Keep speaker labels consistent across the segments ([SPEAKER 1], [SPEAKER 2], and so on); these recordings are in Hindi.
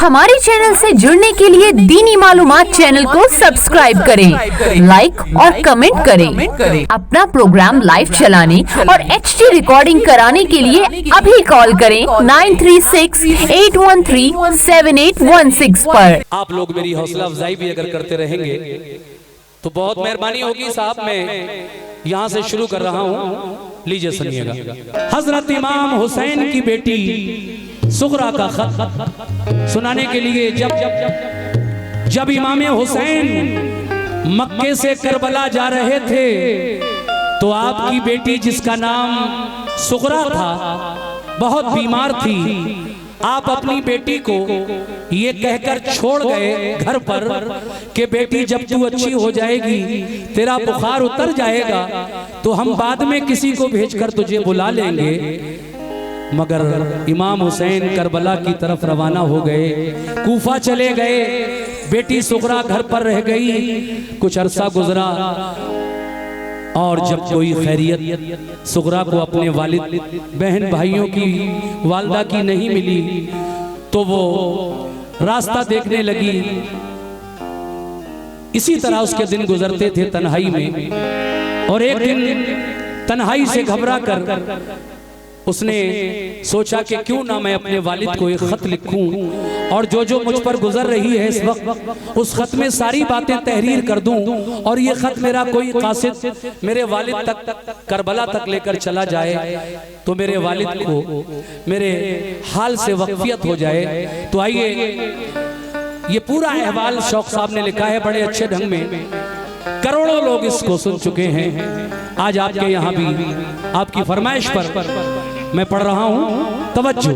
[SPEAKER 1] हमारे चैनल से जुड़ने के लिए दीनी मालूमात चैनल को सब्सक्राइब करें, लाइक और कमेंट करें। अपना प्रोग्राम लाइव चलाने और HD रिकॉर्डिंग कराने के लिए अभी कॉल करें 9368137816 पर।
[SPEAKER 2] आप लोग मेरी हौसला अफजाई भी अगर करते रहेंगे तो बहुत मेहरबानी होगी साहब। मैं यहाँ से शुरू कर रहा हूँ, लीजिए सुनिएगा। हजरत इमाम हुसैन की बेटी सुगरा का खत सुनाने के लिए जब इमाम हुसैन मक्के से करबला जा रहे थे तो आपकी बेटी जिसका नाम सुगरा था बहुत बीमार थी। आप अपनी बेटी को ये कहकर छोड़ गए घर पर कि बेटी जब तू अच्छी हो जाएगी, तेरा बुखार उतर जाएगा तो हम बाद में किसी को भेजकर तुझे बुला लेंगे। मगर इमाम हुसैन करबला की तरफ रवाना हो गए, कूफा चले गए। बेटी सुगरा घर पर रह गई। कुछ अरसा गुजरा और जब कोई खैरियत सुगरा को अपने वालिद बहन भाइयों की वालदा की नहीं मिली तो वो रास्ता देखने लगी। इसी तरह उसके दिन गुजरते थे तन्हाई में, और एक दिन तन्हाई से घबरा कर उसने सोचा कि क्यों ना मैं अपने वालिद को एक खत लिखूं और जो मुझ पर गुजर रही है इस वक्त उस खत में सारी बातें तहरीर कर दूं, और ये खत मेरा कोई कासिद मेरे वालिद तक करबला तक लेकर चला जाए तो मेरे वालिद को मेरे हाल से वाकफियत हो जाए। तो आइए, ये पूरा अहवाल शौक साहब ने लिखा है बड़े अच्छे ढंग में। करोड़ों लोग इसको सुन चुके हैं। आज आपके यहाँ भी आपकी फरमाइश पर मैं पढ़ रहा हूं, तवज्जो।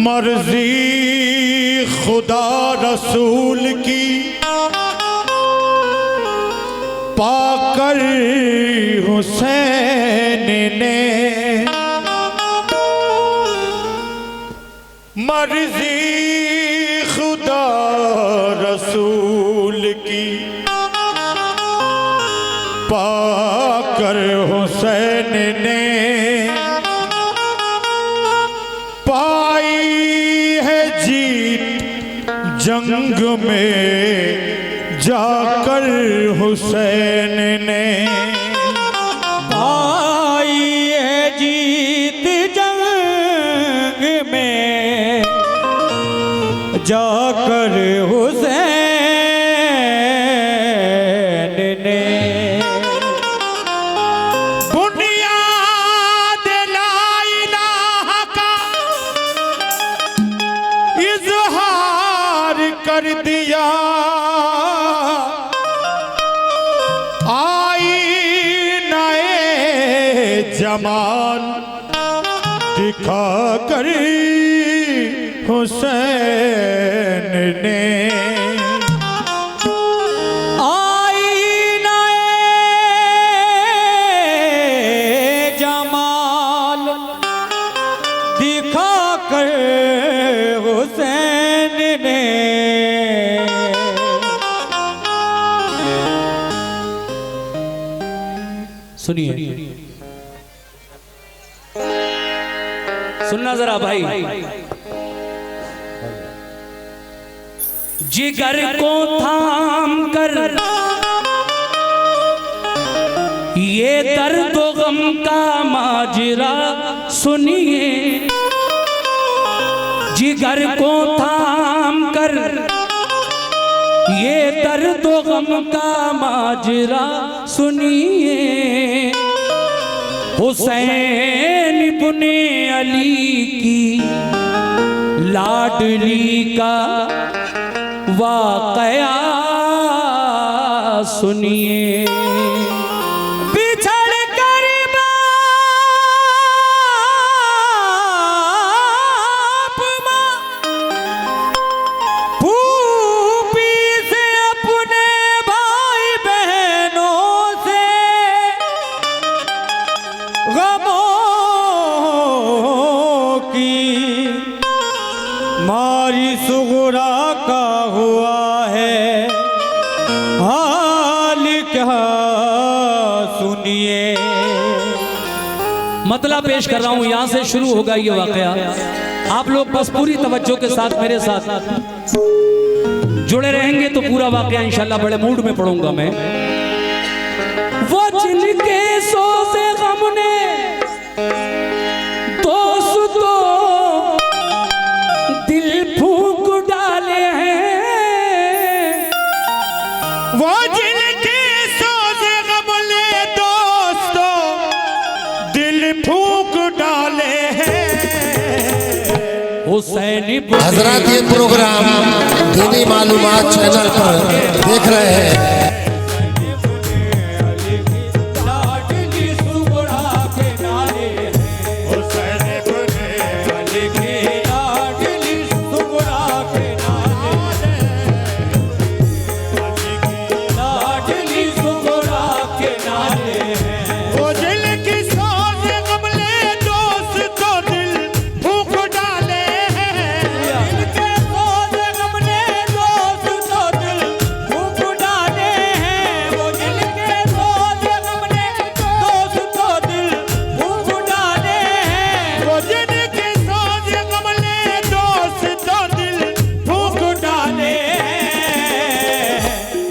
[SPEAKER 3] मर्जी खुदा रसूल की पाकर हुसैन ने, मर्जी खुदा रसूल की पाकर हुसैन ने पाई है जीत जंग में जाकर हुसैन ने,
[SPEAKER 4] पाई है जीत जंग में जाकर हुसैन ने।
[SPEAKER 3] बुनियाद ला इलाहा का इजहार कर दिया, जमाल दिखा कर हुसैन ने,
[SPEAKER 4] आईना जमाल दिखा कर हुसैन ने।
[SPEAKER 2] सुनिए, सुनना जरा भाई। जिगर को थाम कर ये दर्द गम का माजरा सुनिए, जिगर को थाम कर ये दर्द गम का माजरा सुनिए। हुसैन इब्ने अली की लाडली का वाकया सुनिए।
[SPEAKER 4] बिछड़ कर बाप माँ फूफी से अपने भाई बहनों से गमों
[SPEAKER 2] मतला पेश कर रहा हूं, यहां से शुरू होगा ये वाकया। आप लोग बस पूरी तवज्जो के साथ मेरे साथ जुड़े रहेंगे तो पूरा वाकया इंशाल्लाह बड़े मूड में पढ़ूंगा मैं। वो जिनके सोज़े गम ने दोस्तों दिल फूंक डाले हैं,
[SPEAKER 3] वो जिनके सोज़े गम ने दोस्तों दिल फूंक डाले हैं।
[SPEAKER 2] हुसैनी
[SPEAKER 5] हजरत ये प्रोग्राम दीनी मालूमात चैनल पर देख रहे हैं।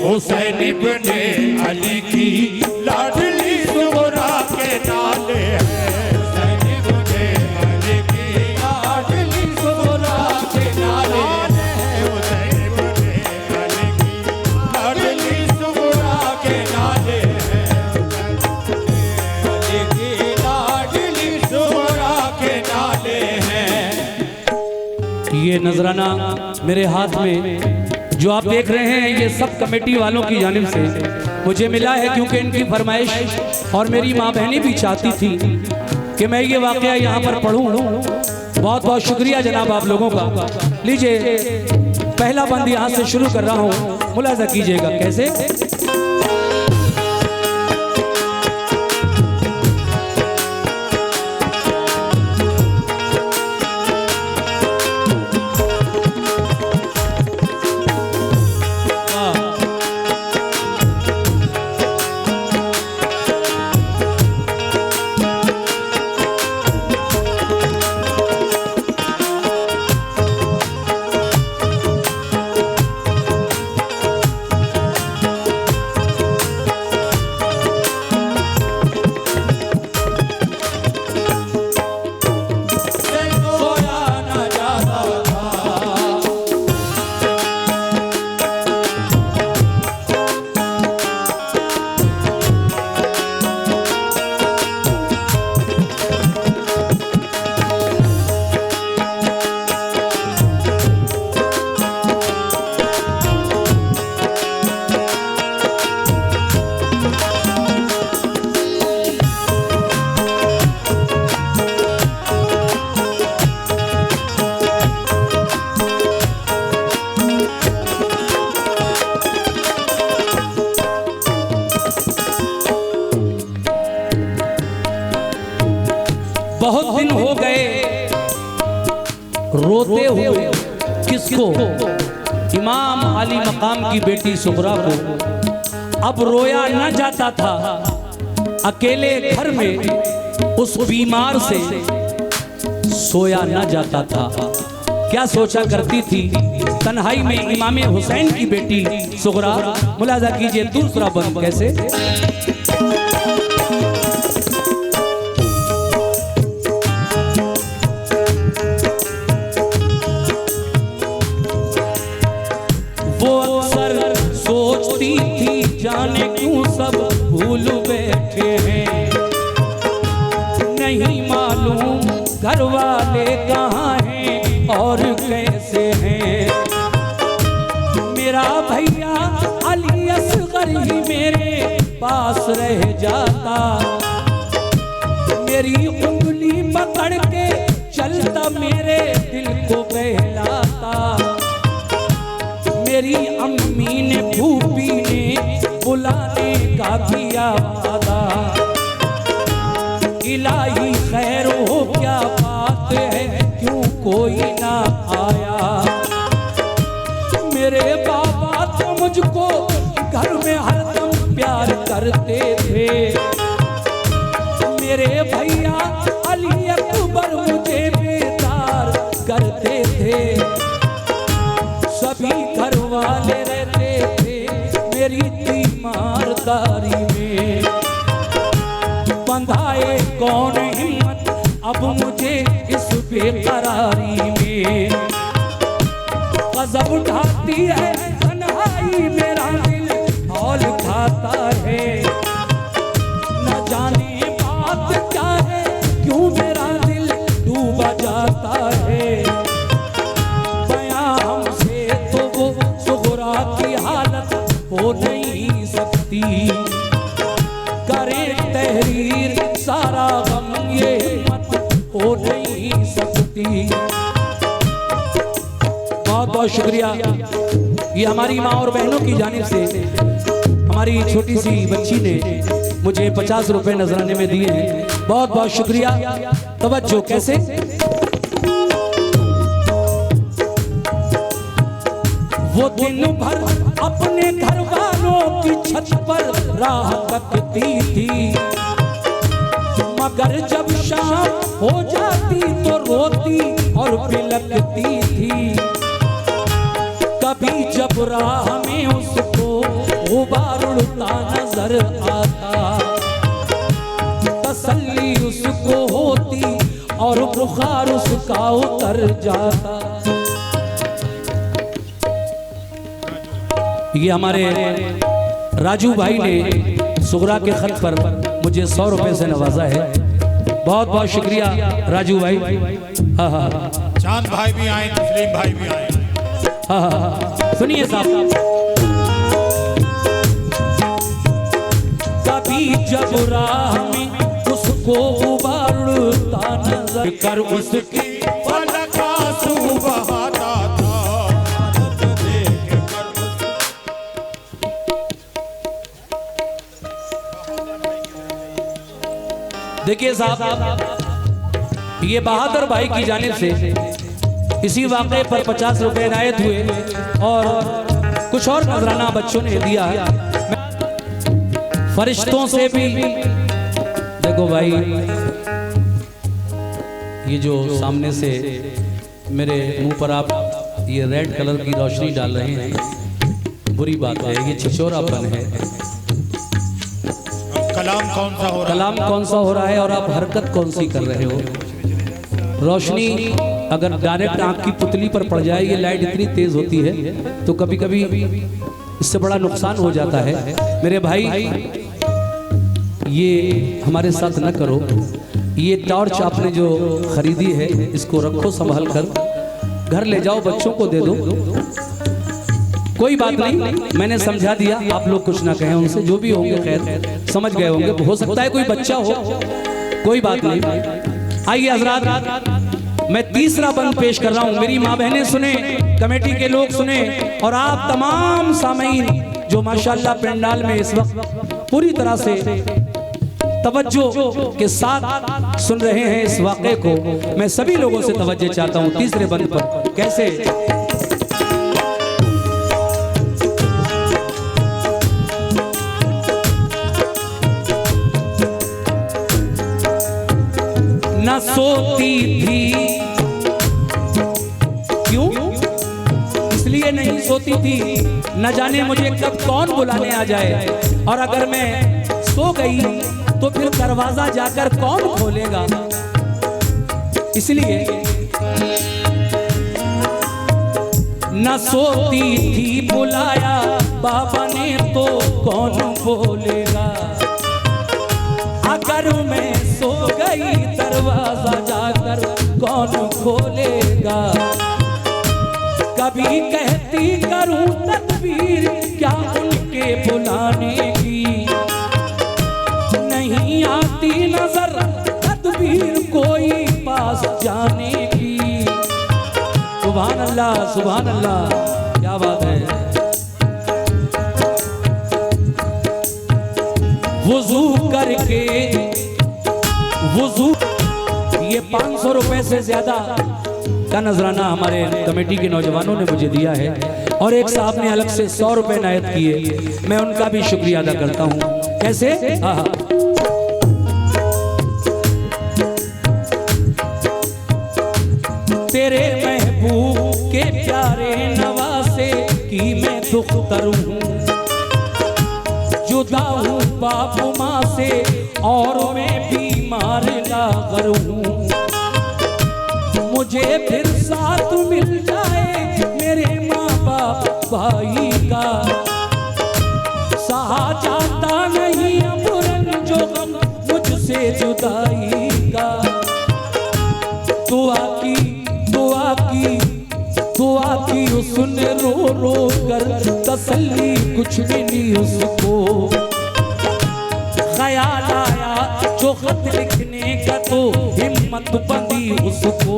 [SPEAKER 3] हुसैन इब्ने अली की लाडली सुगरा के नाले हैं। हुसैन इब्ने अली की लाडली सुगरा के नाले हैं। हुसैन इब्ने अली की लाडली सुगरा के नाले हैं। अली की लाडली सुगरा के नाले हैं।
[SPEAKER 2] ये नजराना मेरे हाथ में जो आप देख रहे हैं ये सब कमेटी वालों की जानिब से मुझे मिला है, क्योंकि इनकी फरमाइश और मेरी माँ बहनी भी चाहती थी कि मैं ये वाकया यहाँ पर पढ़ूँ। बहुत बहुत शुक्रिया जनाब आप लोगों का। लीजिए पहला बंद यहाँ से शुरू कर रहा हूँ, मुलाजा कीजिएगा कैसे। बहुत दिन हो गए रोते हुए किसको, इमाम अली मकाम की बेटी सुगरा को। अब रोया न जाता था अकेले घर में, उस बीमार से सोया न जाता था। क्या सोचा करती थी तन्हाई में इमाम हुसैन की बेटी सुगरा। मुलाजा कीजिए दूसरा बंद कैसे। सोचती थी जाने क्यों सब भूल बैठे हैं, नहीं मालूम घर वाले कहाँ हैं और कैसे हैं। मेरा भैया अली असगर ही मेरे पास रह जाता, मेरी उंगली पकड़ के चलता मेरे दिल को बहलाता। मेरी अम्मी ने फूफी ने बुलाने का किया वादा, इलाही खैर हो क्या बात है क्यों कोई ना आया। मेरे बाबा तो मुझको घर में हरदम प्यार करते थे, मेरे भैया अब मुझे इस बेकरारी में गज़ब उठाती है तन्हाई, मेरा दिल हौल खाता है। न जाने बात क्या है, क्यों मेरा दिल डूबा जाता है। बयां हमसे तो वो सुगरा की हालत हो नहीं सकती, करें तहरीर सारा गम ये हिम्मत हो नहीं सकती। बहुत बहुत शुक्रिया। ये हमारी माँ और बहनों की जानिब से हमारी छोटी सी बच्ची ने मुझे 50 रुपए नजराने में दिए हैं। बहुत बहुत शुक्रिया। तवज्जो कैसे वो दिन भर अपने घर वालों की छत पर राह तकती थी, मगर जब शाम हो जाती तो रोती और बिलखती थी। कभी जब राह में उसको गुबार उड़ता नजर आता, तसल्ली उसको होती और बुखार उसका उतर जाता। ये हमारे राजू भाई ने सुगरा के खत पर मुझे 100 रुपए से नवाजा है। बहुत बहुत शुक्रिया राजू भाई। हाँ हाँ,
[SPEAKER 3] चांद भाई भी आए, तस्लीम भाई भी आए।
[SPEAKER 2] हाँ हाँ, सुनिए साहब। कभी जब राह में उसको उबारता नजर
[SPEAKER 3] कर उसकी पलका सुबहाता था, देख कर
[SPEAKER 2] देखिए साहब, ये बहादुर भाई की जानिब से इसी वाक़े पर 50 रुपए इनायत हुए और कुछ और नजराना बच्चों ने दिया। फरिश्तों से भी देखो भाई, ये जो सामने से मेरे मुंह पर आप ये रेड कलर की रोशनी डाल रहे हैं, बुरी बात है, ये छिछोरापन है।
[SPEAKER 3] कलाम कौन सा हो रहा है?
[SPEAKER 2] कलाम कौन सा हो रहा है और आप हरकत कौन सी कर रहे हो? रोशनी अगर डायरेक्ट आंख की पुतली पर पड़ जाए, ये लाइट इतनी तेज होती है तो कभी कभी इससे बड़ा नुकसान हो जाता है। मेरे भाई ये हमारे साथ न करो। ये टॉर्च आपने जो खरीदी है इसको रखो संभाल कर, घर ले जाओ, बच्चों को दे दो। कोई बात नहीं, मैंने समझा दिया, आप लोग कुछ ना कहें उनसे, जो भी होंगे खैर समझ गए होंगे। हो सकता है कोई बच्चा हो, कोई बात नहीं। आइए हजरात, मैं तीसरा बंद पेश कर रहा हूं। मेरी माँ बहनें सुने, कमेटी के लोग सुने और आप तमाम सामीन जो माशाल्लाह पंडाल में इस वक्त पूरी तरह से तवज्जो के साथ सुन रहे हैं इस वाक़े को, मैं सभी लोगों से तवज्जो चाहता हूं तीसरे बंद पर। कैसे न सोती थी, क्यों? इसलिए नहीं सोती थी, न जाने मुझे कब कौन बुलाने आ जाए, और अगर मैं सो गई तो फिर दरवाजा जाकर कौन खोलेगा। इसलिए न सोती थी, बुलाया बाबा ने तो कौन बोलेगा। अगर मैं सो गई दरवाजा जाकर कौन खोलेगा। कभी कहती करूं तदबीर क्या उनके बुलाने की, नहीं आती नजर तदबीर कोई पास जाने की। सुभान अल्लाह, सुभान अल्लाह, क्या बात है। वुजू करके, वुजू, ये 500 रुपए से ज्यादा का नजराना हमारे कमेटी के नौजवानों ने मुझे दिया है और एक साहब ने अलग से 100 रुपए इनायत किए, मैं उनका भी शुक्रिया अदा करता हूं। कैसे? तेरे महबूब के प्यारे नवासे की मैं दुख्तर हूँ, जुदा हूँ बाप माँ से और मैं बीमार लागर हूँ। मुझे फिर साथ मिल जाए मेरे माँ बाप भाई का। सहा जाता नहीं अब रंजो गम मुझसे जुदाई का। दुआ की दुआ की दुआ की उसने रो रो कर, तसल्ली कुछ भी नहीं उसको। ख्याल आया जो खत लिखने का तो हिम्मत बंदी उसको।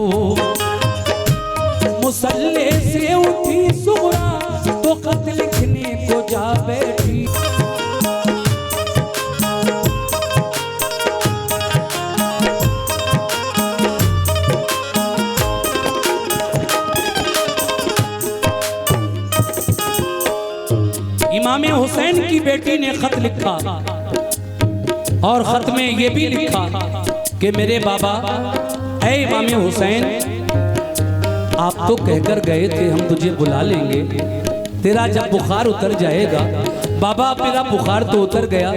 [SPEAKER 2] मुसल्ले से उठी सुगरा तो खत लिखने को जा बैठी। इमाम हुसैन की बेटी ने खत लिखा और खत में ये भी लिखा कि मेरे बाबा, ऐ इमाम हुसैन, आप तो कहकर गए थे हम तुझे बुला लेंगे, तेरा जब बुखार उतर जाएगा। बाबा मेरा बुखार तो उतर गया,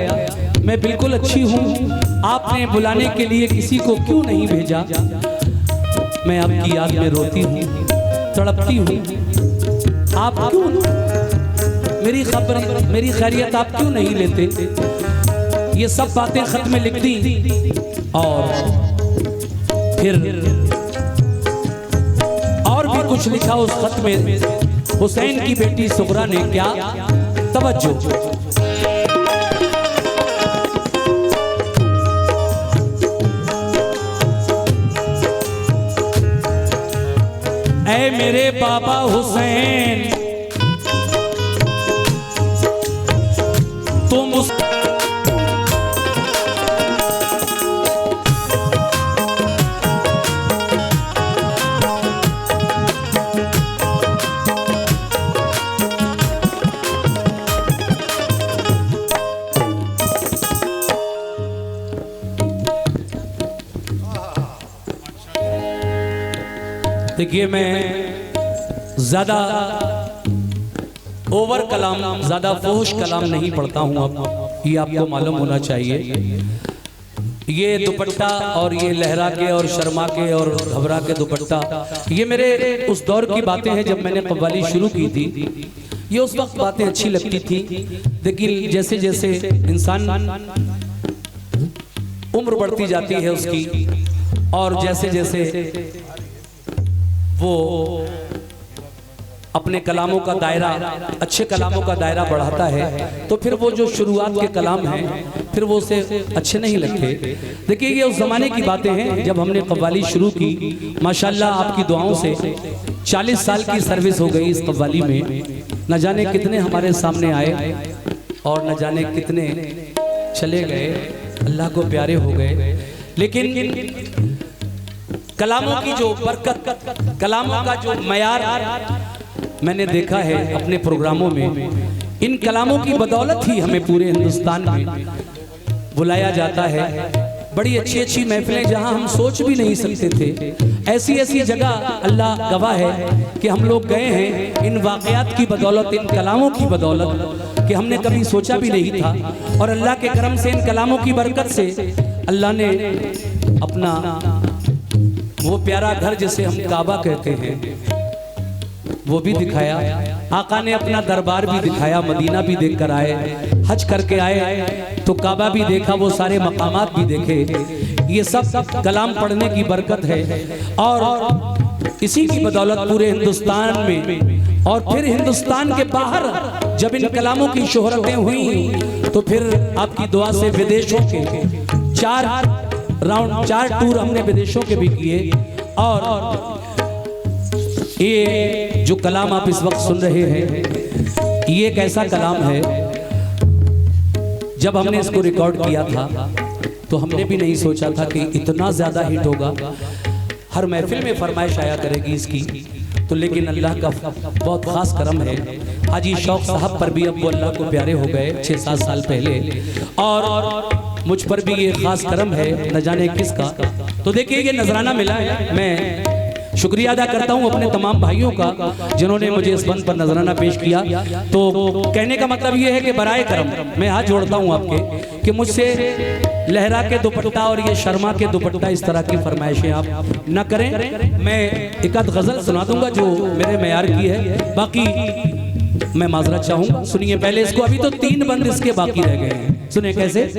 [SPEAKER 2] मैं बिल्कुल अच्छी हूँ, आपने बुलाने के लिए किसी को क्यों नहीं भेजा? मैं आपकी याद में रोती हूँ, तड़पती हूँ, आप क्यों मेरी खबर मेरी खैरियत आप क्यों नहीं लेते? ये सब बातें खत में लिख दी और फिर और भी कुछ लिखा उस खत में। हुसैन की बेटी सुगरा ने क्या, तवज्जो, ऐ मेरे बाबा हुसैन, तुम उस देखिए, मैं ज्यादा ओवर कलाम, ज्यादा फुहश कलाम नहीं पढ़ता हूँ, अब ये आपको मालूम होना चाहिए। ये दुपट्टा और ये लहरा के और शर्मा के और घबरा के दुपट्टा, ये मेरे उस दौर की बातें हैं जब मैंने कव्वाली शुरू की थी। ये उस वक्त बातें अच्छी लगती थी, लेकिन जैसे जैसे इंसान उम्र बढ़ती जाती है उसकी, और जैसे जैसे वो अपने कलामों का दायरा, अच्छे कलामों का दायरा बढ़ाता है, तो फिर वो जो शुरुआत के कलाम हैं फिर वो उसे अच्छे नहीं लगते। देखिए, ये उस ज़माने की बातें हैं जब हमने कव्वाली शुरू की। माशाल्लाह आपकी दुआओं से 40 साल की सर्विस हो गई इस कव्वाली में। न जाने कितने हमारे सामने आए और न जाने कितने चले गए, अल्लाह को प्यारे हो गए। लेकिन कलामों की जो बरकत, कलामों का जो मयार मैंने देखा है अपने प्रोग्रामों में, इन कलामों की बदौलत ही हमें पूरे हिंदुस्तान में बुलाया जाता है। बड़ी अच्छी अच्छी महफिलें जहां हम सोच भी नहीं सकते थे, ऐसी ऐसी जगह अल्लाह गवाह है कि हम लोग गए हैं इन वाक़यात की बदौलत, इन कलामों की बदौलत कि हमने कभी सोचा भी नहीं था। और अल्लाह के करम से, इन कलामों की बरकत से अल्लाह ने अपना वो प्यारा घर जिसे हम काबा कहते हैं वो भी दिखाया। आका ने अपना दरबार भी दिखाया, मदीना भी देख कर आए, हज करके आए तो काबा भी देखा, वो सारे मकामात भी देखे। ये सब कलाम पढ़ने की बरकत है और इसी की बदौलत पूरे हिंदुस्तान में और फिर हिंदुस्तान के बाहर जब इन कलामों की शोहरतें हुई तो फिर आपकी दुआ से विदेशों के 4 टूर हमने विदेशों के भी किए। और ये जो कलाम आप इस वक्त सुन रहे हैं, ये एक ऐसा कलाम है, जब हमने इसको रिकॉर्ड किया था तो हमने भी नहीं सोचा था कि इतना ज़्यादा हिट होगा। हर महफिल में फरमाइश आया करेगी इसकी, तो लेकिन अल्लाह का बहुत ख़ास करम है। हाजी शौक साहब पर भी अब वो अल्लाह को प्यारे हो गए 6-7 साल पहले, और मुझ पर भी ये ख़ास करम है, न जाने किसका। तो देखिए, ये नजराना मिला है। मैं शुक्रिया अदा करता हूं अपने तमाम भाइयों का जिन्होंने मुझे इस मंच पर नजराना पेश किया। तो कहने का मतलब ये है कि बराए करम मैं हाथ जोड़ता हूं आपके कि मुझसे लहरा के दुपट्टा और ये शर्मा के दुपट्टा इस तरह की फरमाइशें आप न करें। मैं एक आध गजल सुना दूंगा जो मेरे मेयार की है, बाकी मैं माजरत चाहूंगा। सुनिए पहले इसको, अभी तो 3 बंद इसके बाकी रह गए हैं। सुनिए कैसे।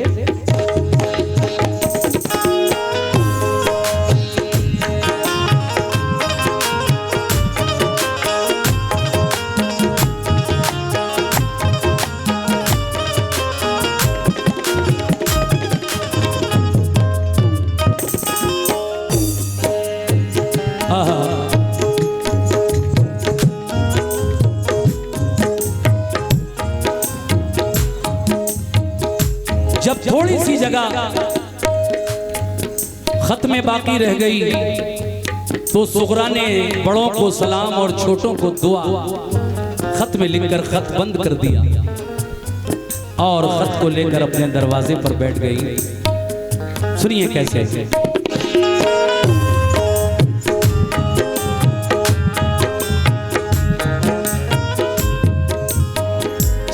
[SPEAKER 2] जब थोड़ी सी जगह खत में बाकी रह गई तो सुगरा ने बड़ों को सलाम और छोटों को दुआ खत में लिखकर खत बंद कर दिया और खत को लेकर अपने दरवाजे पर बैठ गई। सुनिए कैसे।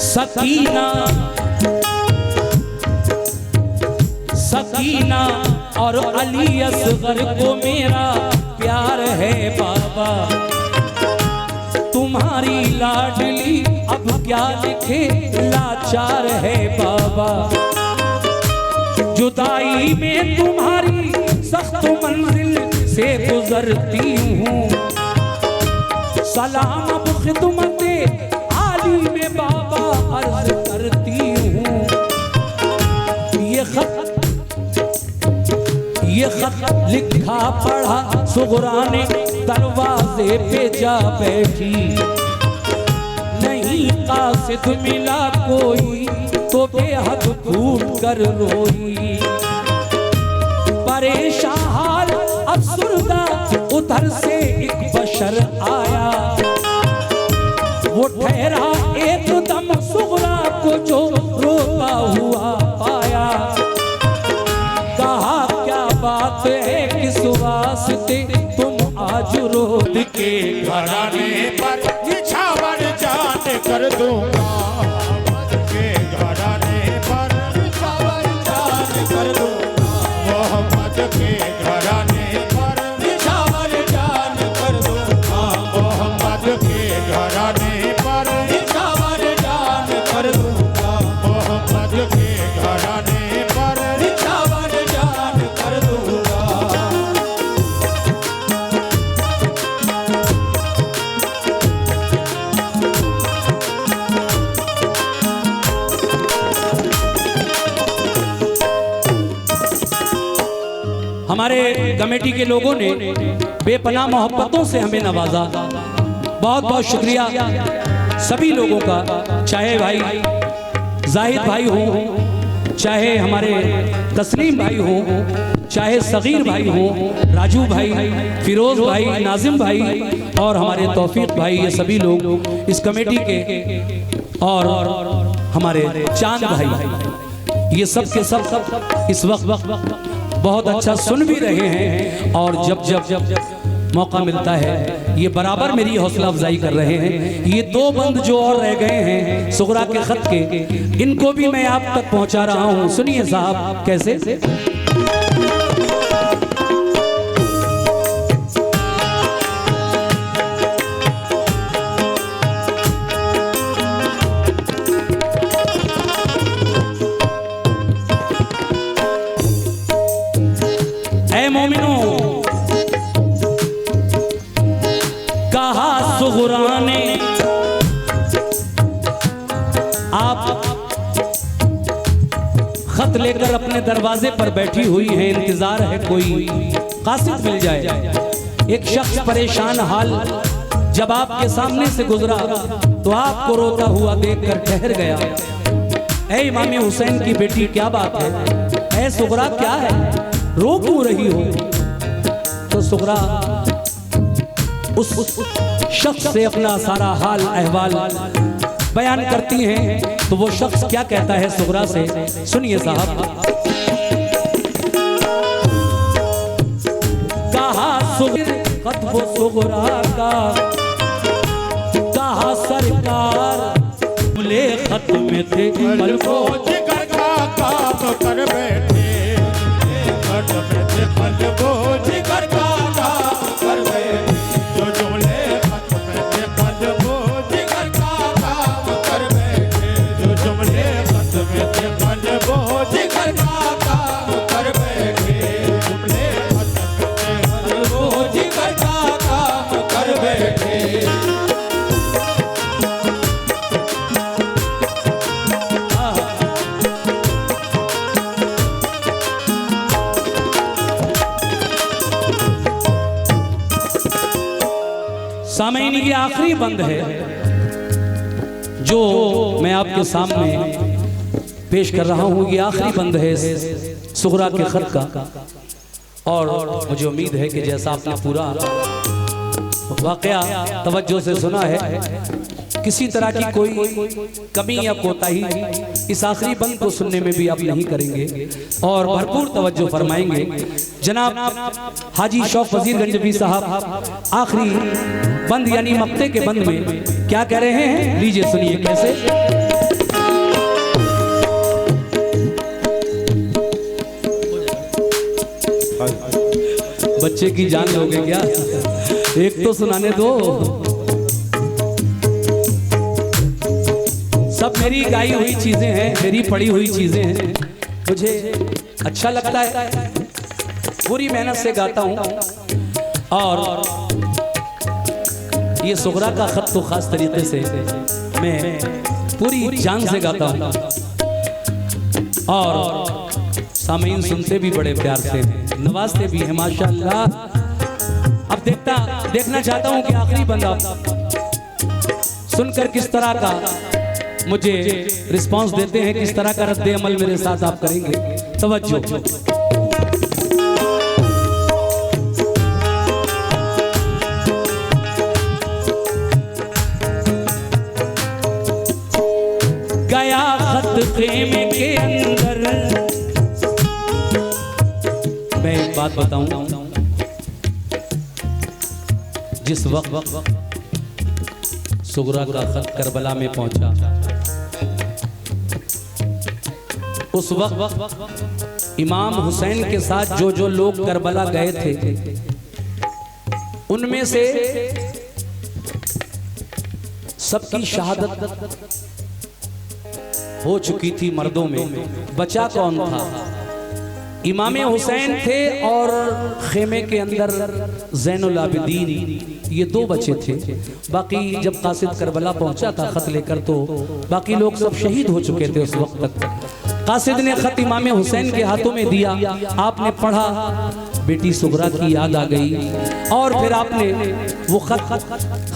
[SPEAKER 2] सकीना सकीना और अली असगर को मेरा प्यार है बाबा, तुम्हारी लाडली अब क्या लिखे लाचार है बाबा, जुदाई में तुम्हारी सख्त मंजिल से गुजरती हूँ, सलाम अब खिदमते आली में बाबा अर्ज करती हूँ। ये खत लिखा पढ़ा सुगरा ने दरवाजे पे जा बैठी, नहीं कासिद मिला कोई तो बेहद फूट कर रोई, परेशान हाल अफसुर्दा उधर से एक बशर आया, वो ठहरा एकदम सुगरा को जो रोता हुआ पाया, कहा क्या बात है किस वास्ते तुम आज रोद के
[SPEAKER 3] घराने पर निछावर जान कर दूंगा, के घराने पर निछावर जान कर दूंगा, मोहम्मद के घराने पर निछावर जान कर दूंगा, मोहम्मद के घराने पर निछावर जान कर दूंगा, मोहम्मद के घराने पर निछावर जान कर दूंगा।
[SPEAKER 2] हमारे कमेटी के लोगों ने बेपनाह मोहब्बतों से हमें नवाजा, बहुत बहुत शुक्रिया सभी लोगों का, चाहे भाई जाहिद भाई हो, चाहे हमारे तस्लीम भाई हो, चाहे सगीर भाई हो, राजू भाई, फिरोज भाई, नाजिम भाई और हमारे तौफीक भाई, ये सभी लोग इस कमेटी के, और हमारे चांद भाई, ये सब के सब इस वक्त बहुत अच्छा सुन भी रहे हैं और जब जब जब मौका मिलता है ये बराबर मेरी हौसला अफजाई कर रहे हैं। ये 2 बंद जो और रह गए हैं सुगरा के खत के, इनको भी मैं आप तक पहुंचा रहा हूं। सुनिए साहब कैसे। ऐ मोमिनो कहा सुगरा ने, आप खत लेकर अपने दरवाजे पर बैठी हुई हैं, इंतजार है कोई कासिद मिल जाए। एक शख्स परेशान हाल जब आपके सामने से गुजरा तो आपको रोता हुआ देखकर ठहर गया। ऐ इमाम हुसैन की बेटी क्या बात है, ऐ सुगरा क्या है, रो क्यों रही हो? तो सुगरा उस शख्स से अपना सारा हाल अहवाल बयान करती हैं। तो वो शख्स क्या कहता है सुगरा से, सुनिए साहब। कहा सुगरा खत वो सुगरा का, कहा सरकार खुले खत में थे
[SPEAKER 3] पलको जिगर का काम कर बैठे, खत में थे पलको जिगर का काम कर बैठे, जो जुमले खत में थे पलको जिगर का काम कर बैठे, जो जुमले खत में थे पलको जिगर का काम कर बैठे, जुमले खत में थे पलको जिगर का काम कर बैठे।
[SPEAKER 2] सामईन ये आखिरी बंद है जो मैं आपके सामने पेश कर रहा हूँ। ये आखिरी बंद है सुगरा के खत का, और मुझे उम्मीद है कि जैसा आपने पूरा वाकया तवज्जो से सुना है, किसी तरह की कोई कमी या कोताही इस आखिरी बंद को सुनने में भी आप नहीं करेंगे और भरपूर तवज्जो फरमाएंगे। जनाब हाजी शौक वजीर गंजवी साहब आखिरी बंद यानी मक्ते के बंद में क्या कह रहे हैं, लीजिए सुनिए कैसे। बच्चे की जान लोगे क्या, एक तो सुनाने दो। सब मेरी गाई हुई चीजें हैं, मेरी पड़ी हुई चीजें हैं, मुझे अच्छा लगता है, पूरी मेहनत से गाता हूं। और ये सुगरा का खत तो खास तरीके से मैं पूरी जान से गाता हूं और सामीन सुनते भी बड़े प्यार से हैं, नवाजते भी हैं माशाअल्लाह। अब देखना चाहता हूं कि आखिरी बंदा सुनकर किस तरह का मुझे रिस्पांस देते हैं, किस तरह का रद्द अमल मेरे साथ आप करेंगे। तवज्जो। गया खत खेमे के अंदर, मैं एक बात बताऊं, जिस वक्त सुगरा का खत करबला में पहुंचा, उस वक्त इमाम हुसैन के साथ जो जो लोग करबला गए थे उनमें से सबकी शहादत हो चुकी थी मर्दों में, बचा कौन था? इमाम हुसैन थे और खेमे के अंदर ज़ैनुल आबिदीन, ये दो बचे थे। बाकी जब कासिद करबला पहुंचा था खत लेकर तो बाकी लोग सब शहीद हो चुके थे उस वक्त तक। कासिद ने खत इमाम हुसैन के हाथों में दिया, आपने पढ़ा, बेटी सुगरा की याद आ गई और फिर आपने वो खत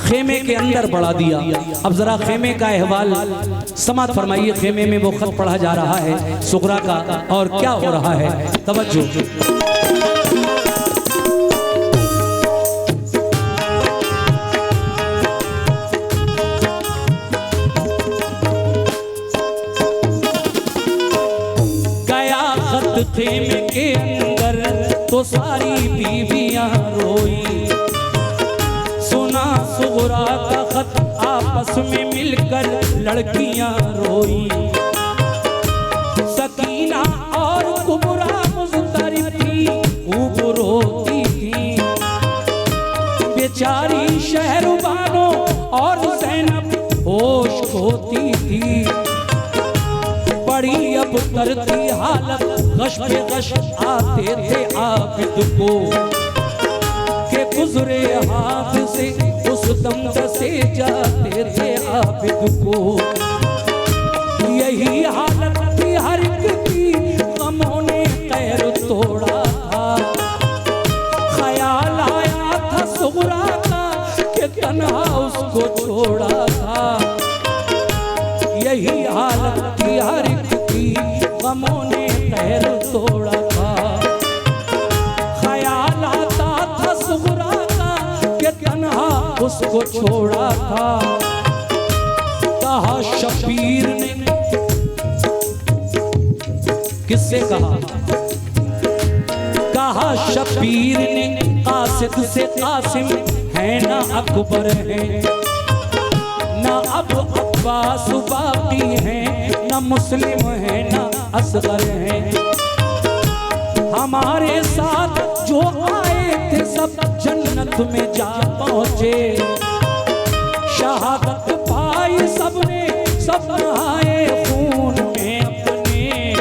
[SPEAKER 2] खेमे के अंदर बढ़ा दिया। अब जरा खेमे का अहवाल समात फरमाइए, खेमे में वो खत पढ़ा जा रहा है सुगरा का और क्या हो रहा है, तवज्जो। खेमे के अंदर तो सारी बीवियां रोई, सुना सुगरा का खत आपस में मिलकर लड़कियां रोई। सकीना और कुबरा मुज़्तरिब थी, खूब रोती थी, बेचारी शहरबानो और ज़ैनब होश खोती थी। बड़ी अब तरती हालत, गश पे गश आते थे आबिद को, के गुजरे हाथ से उस दम से जाते थे आबिद को। यही हालत थी हर एक की, गमों ने पैर तोड़ा था। ख्याल आया था सुगरा का कि तन्हा उसको छोड़ा था। यही हालत थी हर एक की, गमों ने पैर तोड़ा था। ख्याल आता था सुगरा का कि तन्हा उसको छोड़ा था। कहा शबीर ने, किससे कहा? कहा शबीर ने कासिद से कासिम है ना अकबर है, ना अब अब्बास बाकी है, ना मुस्लिम है ना असगर है। हमारे साथ जो आए थे सब जन्नत में जा पहुंचे, शहादत पाई सबने, सब नहाए खून में अपने।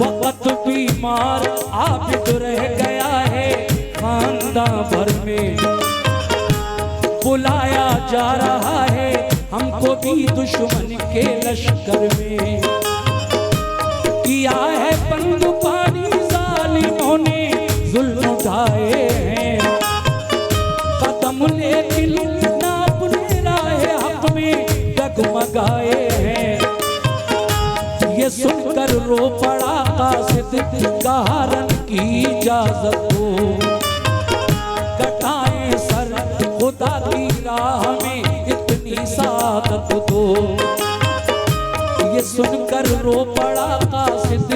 [SPEAKER 2] वक्त बीमार आबिद रह गया है खानदान भर में, बुलाया जा रहा है हमको भी दुश्मन के लश्कर में। किया है बंद पानी जालिमों ने जुल्म उठाए हैं, कदम लेकिन ना अपने राह हक में डगमगाए हैं। ये सुनकर रो पड़ा कासिद कहारन की इजाजत हो, कटाए सर खुदा की राह में इतनी सादत दो। ये सुनकर रो पड़ा कासिद